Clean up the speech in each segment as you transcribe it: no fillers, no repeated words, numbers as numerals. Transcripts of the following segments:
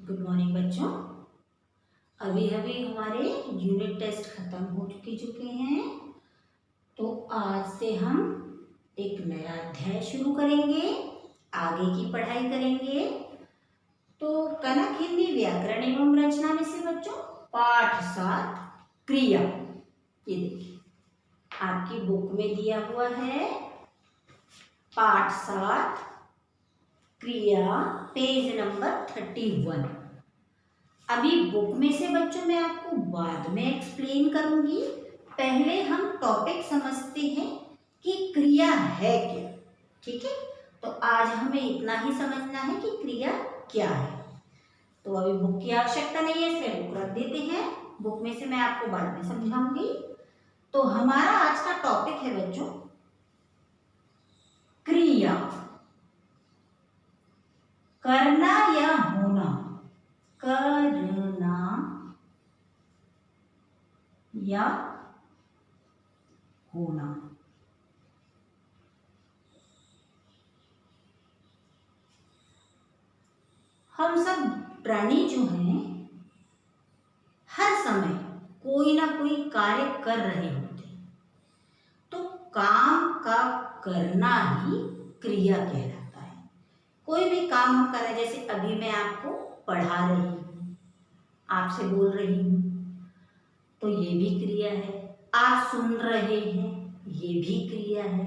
Good morning बच्चों। अभी अभी हमारे यूनिट टेस्ट खत्म हो चुके हैं। तो आज से हम एक नया अध्याय शुरू करेंगे, आगे की पढ़ाई करेंगे। तो कनक हिंदी व्याकरण एवं रचना में से बच्चों पाठ 7 क्रिया, ये देखिए आपकी बुक में दिया हुआ है। पाठ 7 क्रिया, पेज नंबर 31। अभी बुक में से बच्चों मैं आपको बाद में एक्सप्लेन करूंगी। पहले हम टॉपिक समझते हैं कि क्रिया है क्या। ठीक है, तो आज हमें इतना ही समझना है कि क्रिया क्या है। तो अभी बुक की आवश्यकता नहीं है, इसलिए बुक रख देते हैं। बुक में से मैं आपको बाद में समझाऊंगी। तो हमारा आज का टॉपिक है बच्चों क्रिया, करना या होना। करना या होना। हम सब प्राणी जो हैं हर समय कोई ना कोई कार्य कर रहे होते हैं। तो काम का करना ही क्रिया कहलाता है। कोई भी काम हम कर रहे हैं, जैसे अभी मैं आपको पढ़ा रही हूँ, आपसे बोल रही हूँ, तो ये भी क्रिया है। आप सुन रहे हैं, ये भी क्रिया है।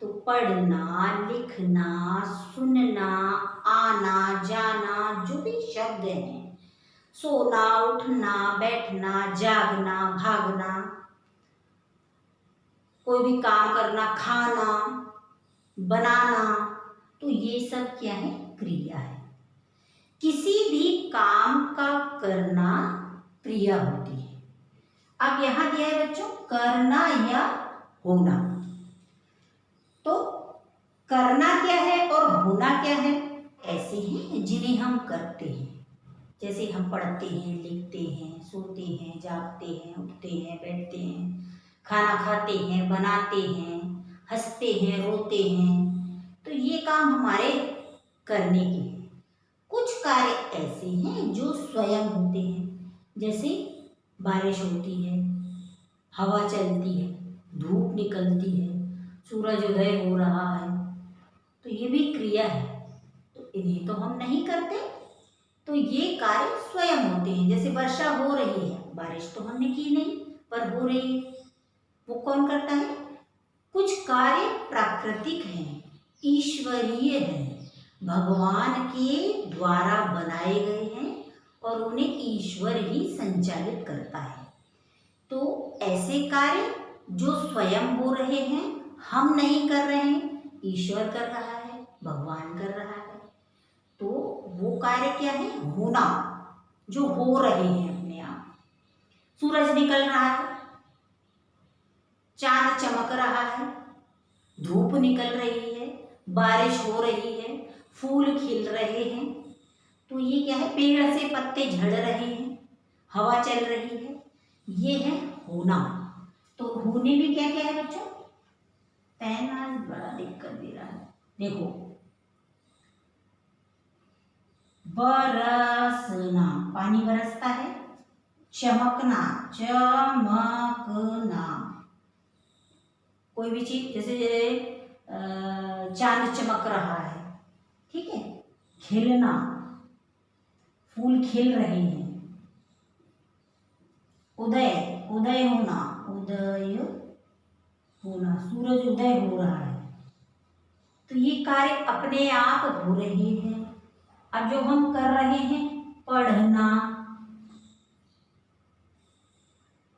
तो पढ़ना, लिखना, सुनना, आना जाना, जो भी शब्द हैं, सोना, उठना, बैठना, जागना, भागना, कोई भी काम करना, खाना, बनाना, तो ये सब क्या है? क्रिया है। किसी भी काम का करना क्रिया होती है। अब यहां दिया है बच्चों करना या होना। तो करना क्या है और होना क्या है? ऐसे हैं जिन्हें हम करते हैं। जैसे हम पढ़ते हैं, लिखते हैं, सोते हैं, जागते हैं, उठते हैं, बैठते हैं, खाना खाते हैं, बनाते हैं, हंसते हैं, रोते हैं। तो ये काम हमारे करने के हैं। कुछ कार्य ऐसे हैं जो स्वयं होते हैं। जैसे बारिश होती है, हवा चलती है, धूप निकलती है, सूरज उदय हो रहा है, तो ये भी क्रिया है। तो इन्हें तो हम नहीं करते, तो ये कार्य स्वयं होते हैं। जैसे वर्षा हो रही है, बारिश तो हमने की नहीं पर हो रही है, वो कौन करता है? कुछ कार्य प्राकृतिक हैं, ईश्वरीय हैं, भगवान के द्वारा बनाए गए हैं और उन्हें ईश्वर ही संचालित करता है। तो ऐसे कार्य जो स्वयं हो रहे हैं, हम नहीं कर रहे हैं, ईश्वर कर रहा है, भगवान कर रहा है, तो वो कार्य क्या है? होना, जो हो रहे हैं अपने आप। सूरज निकल रहा है, चांद चमक रहा है, धूप निकल रही है, बारिश हो रही है, फूल खिल रहे हैं, तो ये क्या है? पेड़ से पत्ते झड़ रहे हैं, हवा चल रही है, ये है होना। तो होने में क्या क्या है बच्चों? पेन आज बड़ा दिक्कत दे रहा है, देखो बरसना, पानी बरसता है। चमकना, चमकना, कोई भी चीज, जैसे चांद चमक रहा है, ठीक है। खिलना, फूल खिल रहे हैं। उदय, उदय होना, उदय होना, सूरज उदय हो रहा है। तो ये कार्य अपने आप हो रहे हैं। अब जो हम कर रहे हैं, पढ़ना,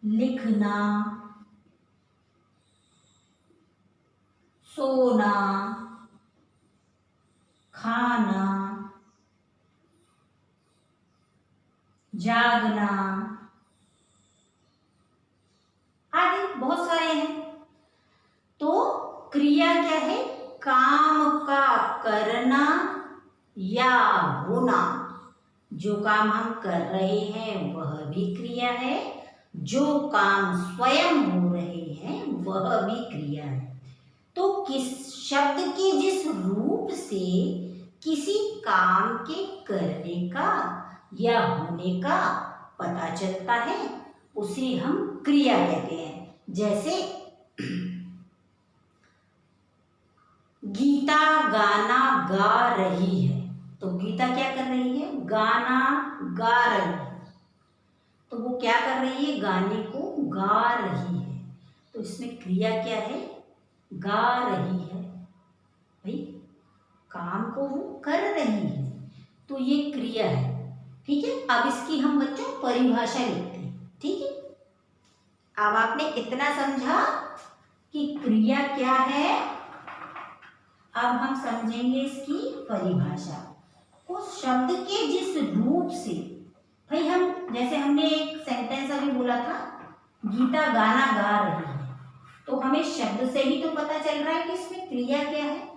लिखना, सोना, खाना, जागना, आदि बहुत सारे हैं। तो क्रिया क्या है? काम का करना या होना। जो काम हम कर रहे हैं वह भी क्रिया है, जो काम स्वयं हो रहे हैं वह भी क्रिया है। तो किस शब्द के जिस रूप से किसी काम के करने का या होने का पता चलता है उसे हम क्रिया कहते हैं। जैसे गीता गाना गा रही है, तो गीता क्या कर रही है? गाना गा रही है। तो वो क्या कर रही है? गाने को गा रही है। तो इसमें क्रिया क्या है? गा रही है। भाई काम को वो कर रही है, तो ये क्रिया है। ठीक है, अब इसकी हम बच्चों परिभाषा लिखते हैं। ठीक है, अब आपने इतना समझा कि क्रिया क्या है। अब हम समझेंगे इसकी परिभाषा। उस शब्द के जिस रूप से, भाई हम जैसे हमने एक सेंटेंस अभी बोला था, गीता गाना गा रही है, तो हमें शब्द से ही तो पता चल रहा है कि इसमें क्रिया क्या है,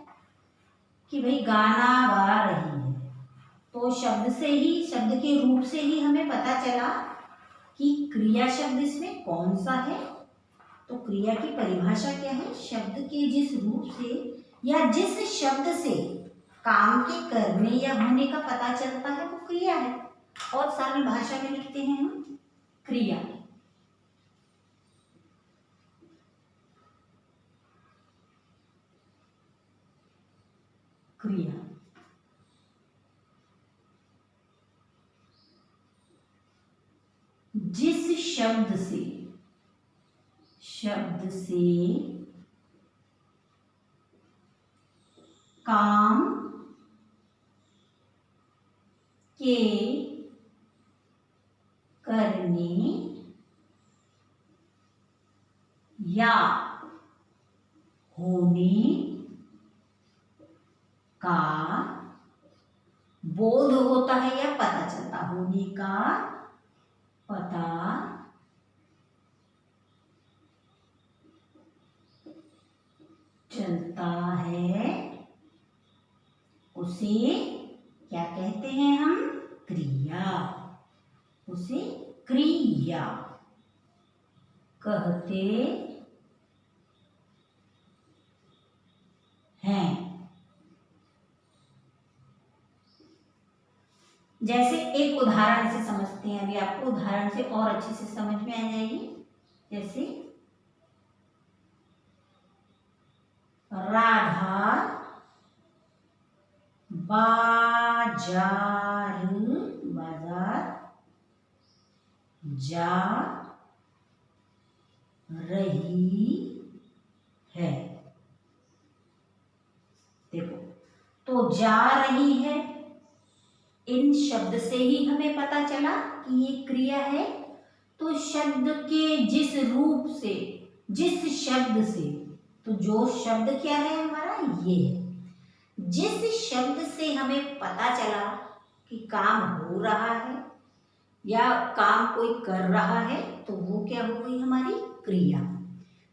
कि भाई गाना गा रही है। तो शब्द से ही, शब्द के रूप से ही हमें पता चला कि क्रिया शब्द इसमें कौन सा है। तो क्रिया की परिभाषा क्या है? शब्द के जिस रूप से या जिस शब्द से काम के करने या होने का पता चलता है वो क्रिया है। और सरल भाषा में लिखते हैं हम क्रिया। क्रिया जिस शब्द से काम के करने या होने का बोध होता है या पता चलता, होने का पता चलता है, उसे क्या कहते हैं हम? क्रिया। उसे क्रिया कहते हैं। जैसे एक उदाहरण से समझते हैं, अभी आपको उदाहरण से और अच्छे से समझ में आ जाएगी। जैसे राधा बाजार जा रही है। देखो, तो जा रही है, इन शब्द से ही हमें पता चला कि ये क्रिया है। तो शब्द के जिस रूप से, जिस शब्द से, तो जो शब्द क्या है हमारा? ये है। जिस शब्द से हमें पता चला कि काम हो रहा है या काम कोई कर रहा है, तो वो क्या हो गई? हमारी क्रिया।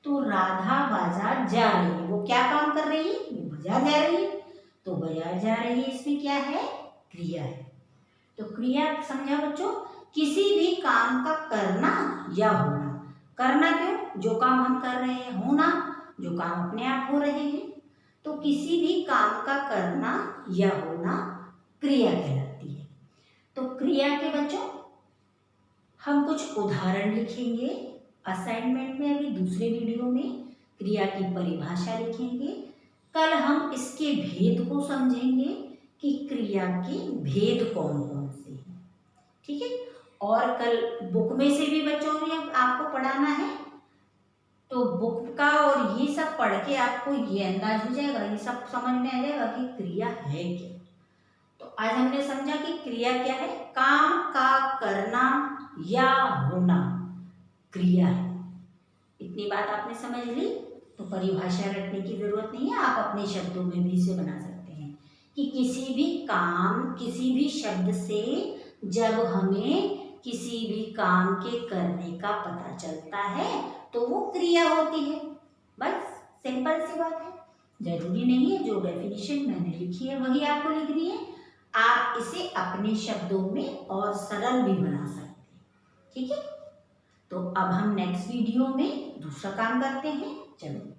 तो राधा बाजार जा रही है, वो क्या काम कर रही है? वो बाजार जा रही है। तो बाजार जा रही है, इसमें क्या है? क्रिया है। तो क्रिया समझा बच्चों? किसी भी काम का करना या होना। करना क्यों? जो काम हम कर रहे हैं। होना, जो काम अपने आप हो रहे हैं। तो किसी भी काम का करना या होना क्रिया कहलाती है। तो क्रिया के बच्चों हम कुछ उदाहरण लिखेंगे असाइनमेंट में, अभी दूसरे वीडियो में क्रिया की परिभाषा लिखेंगे। कल हम इसके भेद को समझेंगे कि क्रिया के भेद कौन कौन से हैं। ठीक है, और कल बुक में से भी बच्चों में आपको पढ़ाना है, तो बुक का और ये सब पढ़ के आपको ये अंदाज हो जाएगा, ये सब समझ में आ जाएगा कि क्रिया है क्या। तो आज हमने समझा कि क्रिया क्या है? काम का करना या होना क्रिया है। इतनी बात आपने समझ ली, तो परिभाषा रटने की जरूरत नहीं है, आप अपने शब्दों में भी इसे बना सकते हैं कि किसी भी काम, किसी भी शब्द से जब हमें किसी भी काम के करने का पता चलता है तो वो क्रिया होती है। बस सिंपल सी बात है, जरूरी नहीं है जो डेफिनेशन मैंने लिखी है वही आपको लिखनी है। आप इसे अपने शब्दों में और सरल भी बना सकते हैं। ठीक है, तो अब हम नेक्स्ट वीडियो में दूसरा काम करते हैं। चलो।